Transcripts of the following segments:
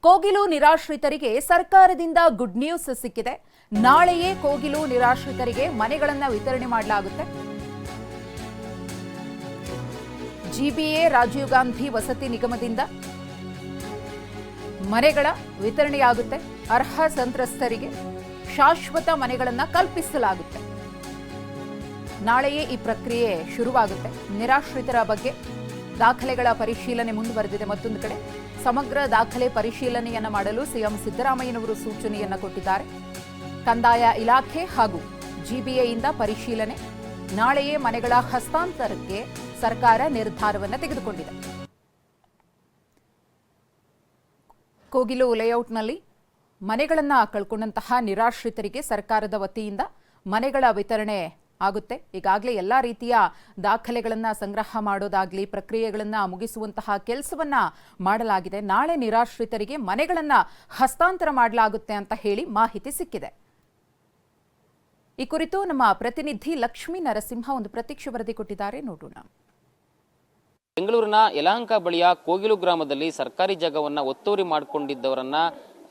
ಕೋಗಿಲು ನಿರಾಶ್ರಿತರಿಗೆ ಸರ್ಕಾರದಿಂದ good news ಸಿಕ್ಕಿದೆ. ನಾಳೆಯೇ ಕೋಗಿಲು ನಿರಾಶ್ರಿತರಿಗೆ ಮನೆಗಳನ್ನು ವಿತರಣೆ ಮಾಡಲಾಗುತ್ತೆ. ಜಿಬಿಎ ರಾಜೀವ್ ಗಾಂಧಿ ವಸತಿ ನಿಗಮದಿಂದ ಮನೆಗಳ ವಿತರಣೆಯಾಗುತ್ತೆ. ಅರ್ಹ ಸಂತ್ರಸ್ತರಿಗೆ ಶಾಶ್ವತ ಮನೆಗಳನ್ನು ಕಲ್ಪಿಸಲಾಗುತ್ತೆ. ನಾಳೆಯೇ ಈ ಪ್ರಕ್ರಿಯೆ ಶುರುವಾಗುತ್ತೆ. ನಿರಾಶ್ರಿತರ ಬಗ್ಗೆ ದಾಖಲೆಗಳ ಪರಿಶೀಲನೆ ಮುಂದುವರೆದಿದೆ. ಮತ್ತೊಂದು ಕಡೆ ಸಮಗ್ರ ದಾಖಲೆ ಪರಿಶೀಲನೆಯನ್ನ ಮಾಡಲು ಸಿಎಂ ಸಿದ್ದರಾಮಯ್ಯನವರು ಸೂಚನೆಯನ್ನ ಕೊಟ್ಟಿದ್ದಾರೆ. ಕಂದಾಯ ಇಲಾಖೆ ಹಾಗೂ ಜಿಬಿಎಯಿಂದ ಪರಿಶೀಲನೆ. ನಾಳೆಯೇ ಮನೆಗಳ ಹಸ್ತಾಂತರಕ್ಕೆ ಸರ್ಕಾರ ನಿರ್ಧಾರವನ್ನು ತೆಗೆದುಕೊಂಡಿದೆ. ಕೋಗಿಲು ಲೇಔಟ್ನಲ್ಲಿ ಮನೆಗಳನ್ನು ಕಳ್ಕೊಂಡಂತಹ ನಿರಾಶ್ರಿತರಿಗೆ ಸರ್ಕಾರದ ವತಿಯಿಂದ ಮನೆಗಳ ವಿತರಣೆ ಆಗುತ್ತೆ. ಈಗಾಗಲೇ ಎಲ್ಲ ರೀತಿಯ ದಾಖಲೆಗಳನ್ನು ಸಂಗ್ರಹ ಮಾಡೋದಾಗ್ಲಿ, ಪ್ರಕ್ರಿಯೆಗಳನ್ನು ಮುಗಿಸುವಂತಹ ಕೆಲಸವನ್ನ ಮಾಡಲಾಗಿದೆ. ನಾಳೆ ನಿರಾಶ್ರಿತರಿಗೆ ಮನೆಗಳನ್ನು ಹಸ್ತಾಂತರ ಮಾಡಲಾಗುತ್ತೆ ಅಂತ ಹೇಳಿ ಮಾಹಿತಿ ಸಿಕ್ಕಿದೆ. ಈ ಕುರಿತು ನಮ್ಮ ಪ್ರತಿನಿಧಿ ಲಕ್ಷ್ಮೀ ನರಸಿಂಹ ಒಂದು ಪ್ರತ್ಯಕ್ಷ ವರದಿ ಕೊಟ್ಟಿದ್ದಾರೆ, ನೋಡೋಣ. ಬೆಂಗಳೂರಿನ ಯಲಹಂಕ ಬಳಿಯ ಕೋಗಿಲು ಗ್ರಾಮದಲ್ಲಿ ಸರ್ಕಾರಿ ಜಾಗವನ್ನು ಒತ್ತುವರಿ ಮಾಡಿಕೊಂಡಿದ್ದವರನ್ನ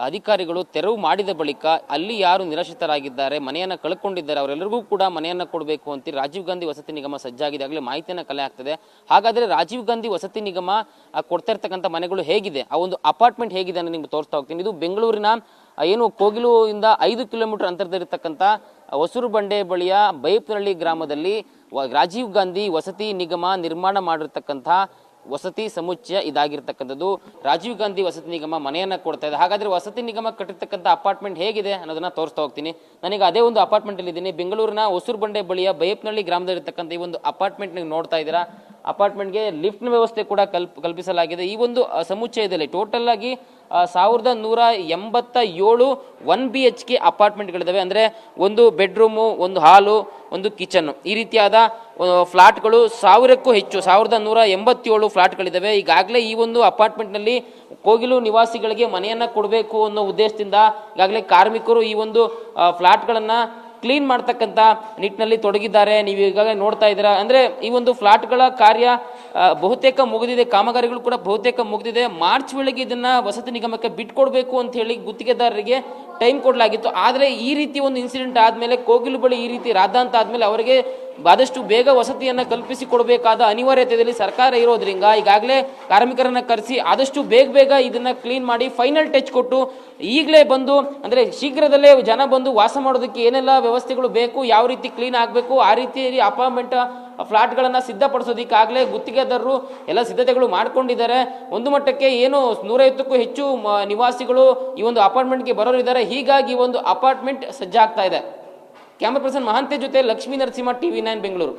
ಅಧಿಕಾರಿಗಳು ತೆರವು ಮಾಡಿದ ಬಳಿಕ ಅಲ್ಲಿ ಯಾರು ನಿರಾಶ್ರಿತರಾಗಿದ್ದಾರೆ, ಮನೆಯನ್ನು ಕಳ್ಕೊಂಡಿದ್ದಾರೆ, ಅವರೆಲ್ಲರಿಗೂ ಕೂಡ ಮನೆಯನ್ನು ಕೊಡಬೇಕು ಅಂತ ರಾಜೀವ್ ಗಾಂಧಿ ವಸತಿ ನಿಗಮ ಸಜ್ಜಾಗಿದೆ. ಆಗಲೇ ಮಾಹಿತಿಯನ್ನು ಕಲೆ ಆಗ್ತದೆ. ಹಾಗಾದರೆ ರಾಜೀವ್ ಗಾಂಧಿ ವಸತಿ ನಿಗಮ ಕೊಡ್ತಾ ಇರ್ತಕ್ಕಂಥ ಮನೆಗಳು ಹೇಗಿದೆ, ಆ ಒಂದು ಅಪಾರ್ಟ್ಮೆಂಟ್ ಹೇಗಿದೆ ಅನ್ನೋ ನಿಮ್ಗೆ ತೋರಿಸ್ತಾ ಹೋಗ್ತೀನಿ. ಇದು ಬೆಂಗಳೂರಿನ ಏನು ಕೋಗಿಲು ಇಂದ 5 ಕಿಲೋಮೀಟರ್ ಅಂತರದಲ್ಲಿರ್ತಕ್ಕಂಥ ಹೊಸೂರು ಬಂಡೆ ಬಳಿಯ ಬೈಪ್ನಹಳ್ಳಿ ಗ್ರಾಮದಲ್ಲಿ ರಾಜೀವ್ ಗಾಂಧಿ ವಸತಿ ನಿಗಮ ನಿರ್ಮಾಣ ಮಾಡಿರ್ತಕ್ಕಂಥ ವಸತಿ ಸಮುಚ್ಚಯ ಇದಾಗಿರ್ತಕ್ಕಂಥದ್ದು. ರಾಜೀವ್ ಗಾಂಧಿ ವಸತಿ ನಿಗಮ ಮನೆಯನ್ನ ಕೊಡ್ತಾ ಇದೆ. ಹಾಗಾದ್ರೆ ವಸತಿ ನಿಗಮ ಕಟ್ಟಿರ್ತಕ್ಕಂಥ ಅಪಾರ್ಟ್ಮೆಂಟ್ ಹೇಗಿದೆ ಅನ್ನೋದನ್ನ ತೋರಿಸ್ತಾ ಹೋಗ್ತೀನಿ. ನನಗೆ ಅದೇ ಒಂದು ಅಪಾರ್ಟ್ಮೆಂಟ್ ಅಲ್ಲಿ ಇದ್ದೀನಿ. ಬೆಂಗಳೂರಿನ ಹೊಸೂರು ಬಂಡೆ ಬಳಿಯ ಬೈಪ್ನಹಳ್ಳಿ ಗ್ರಾಮದಲ್ಲಿರ್ತಕ್ಕಂಥ ಈ ಒಂದು ಅಪಾರ್ಟ್ಮೆಂಟ್ ನೀವು ನೋಡ್ತಾ ಇದ್ದೀರಾ. ಅಪಾರ್ಟ್ಮೆಂಟ್ಗೆ ಲಿಫ್ಟ್ ವ್ಯವಸ್ಥೆ ಕೂಡ ಕಲ್ಪಿಸಲಾಗಿದೆ. ಈ ಒಂದು ಸಮುಚ್ಚಯದಲ್ಲಿ ಟೋಟಲ್ ಆಗಿ 1187 1 BHK ಅಪಾರ್ಟ್ಮೆಂಟ್ಗಳಿದ್ದಾವೆ. ಅಂದರೆ ಒಂದು ಬೆಡ್ರೂಮು, ಒಂದು ಹಾಲು, ಒಂದು ಕಿಚನ್, ಈ ರೀತಿಯಾದ ಫ್ಲಾಟ್ಗಳು 1000ಕ್ಕೂ ಹೆಚ್ಚು 1187 ಫ್ಲಾಟ್ಗಳಿದ್ದಾವೆ. ಈಗಾಗಲೇ ಈ ಒಂದು ಅಪಾರ್ಟ್ಮೆಂಟ್ನಲ್ಲಿ ಕೋಗಿಲು ನಿವಾಸಿಗಳಿಗೆ ಮನೆಯನ್ನ ಕೊಡಬೇಕು ಅನ್ನೋ ಉದ್ದೇಶದಿಂದ ಈಗಾಗಲೇ ಕಾರ್ಮಿಕರು ಈ ಒಂದು ಫ್ಲಾಟ್ಗಳನ್ನು ಕ್ಲೀನ್ ಮಾಡ್ತಕ್ಕಂಥ ನಿಟ್ಟಿನಲ್ಲಿ ತೊಡಗಿದ್ದಾರೆ. ನೀವು ಈಗಾಗಲೇ ನೋಡ್ತಾ ಇದ್ದೀರಾ. ಅಂದರೆ ಈ ಒಂದು ಫ್ಲಾಟ್ಗಳ ಕಾರ್ಯ ಬಹುತೇಕ ಮುಗಿದಿದೆ, ಕಾಮಗಾರಿಗಳು ಕೂಡ ಬಹುತೇಕ ಮುಗಿದಿದೆ. ಮಾರ್ಚ್ ವೇಳೆಗೆ ಇದನ್ನ ವಸತಿ ನಿಗಮಕ್ಕೆ ಬಿಟ್ಕೊಡ್ಬೇಕು ಅಂತ ಹೇಳಿ ಗುತ್ತಿಗೆದಾರರಿಗೆ ಟೈಮ್ ಕೊಡಲಾಗಿತ್ತು. ಆದರೆ ಈ ರೀತಿ ಒಂದು ಇನ್ಸಿಡೆಂಟ್ ಆದಮೇಲೆ, ಕೋಗಿಲು ಬಳಿ ಈ ರೀತಿ ರಾದ್ದಾಂತ ಆದಮೇಲೆ ಅವರಿಗೆ ಆದಷ್ಟು ಬೇಗ ವಸತಿಯನ್ನು ಕಲ್ಪಿಸಿ ಕೊಡಬೇಕಾದ ಅನಿವಾರ್ಯತೆಯಲ್ಲಿ ಸರ್ಕಾರ ಇರೋದ್ರಿಂದ ಈಗಾಗಲೇ ಕಾರ್ಮಿಕರನ್ನ ಕರೆಸಿ ಆದಷ್ಟು ಬೇಗ ಇದನ್ನ ಕ್ಲೀನ್ ಮಾಡಿ ಫೈನಲ್ ಟಚ್ ಕೊಟ್ಟು ಈಗಲೇ ಬಂದು, ಅಂದರೆ ಶೀಘ್ರದಲ್ಲೇ ಜನ ಬಂದು ವಾಸ ಮಾಡೋದಕ್ಕೆ ಏನೆಲ್ಲ ವ್ಯವಸ್ಥೆಗಳು ಬೇಕು, ಯಾವ ರೀತಿ ಕ್ಲೀನ್ ಆಗಬೇಕು, ಆ ರೀತಿಯಲ್ಲಿ ಅಪಾರ್ಟ್ಮೆಂಟ್ ಫ್ಲಾಟ್ಗಳನ್ನು ಸಿದ್ಧಪಡಿಸೋದಕ್ಕಾಗಲೇ ಗುತ್ತಿಗೆದಾರರು ಎಲ್ಲ ಸಿದ್ಧತೆಗಳು ಮಾಡ್ಕೊಂಡಿದ್ದಾರೆ. ಒಂದು ಮಟ್ಟಕ್ಕೆ ಏನು 150ಕ್ಕೂ ಹೆಚ್ಚು ನಿವಾಸಿಗಳು ಈ ಒಂದು ಅಪಾರ್ಟ್ಮೆಂಟ್ಗೆ ಬರೋರಿದ್ದಾರೆ. ಹೀಗಾಗಿ ಒಂದು ಅಪಾರ್ಟ್ಮೆಂಟ್ ಸಜ್ಜಾಗ್ತಾ ಇದೆ. ಕ್ಯಾಮರಾ ಪರ್ಸನ್ ಮಹಾಂತೆ ಜೊತೆ ಲಕ್ಷ್ಮೀ ನರಸಿಂಹ, TV9 ಬೆಂಗಳೂರು.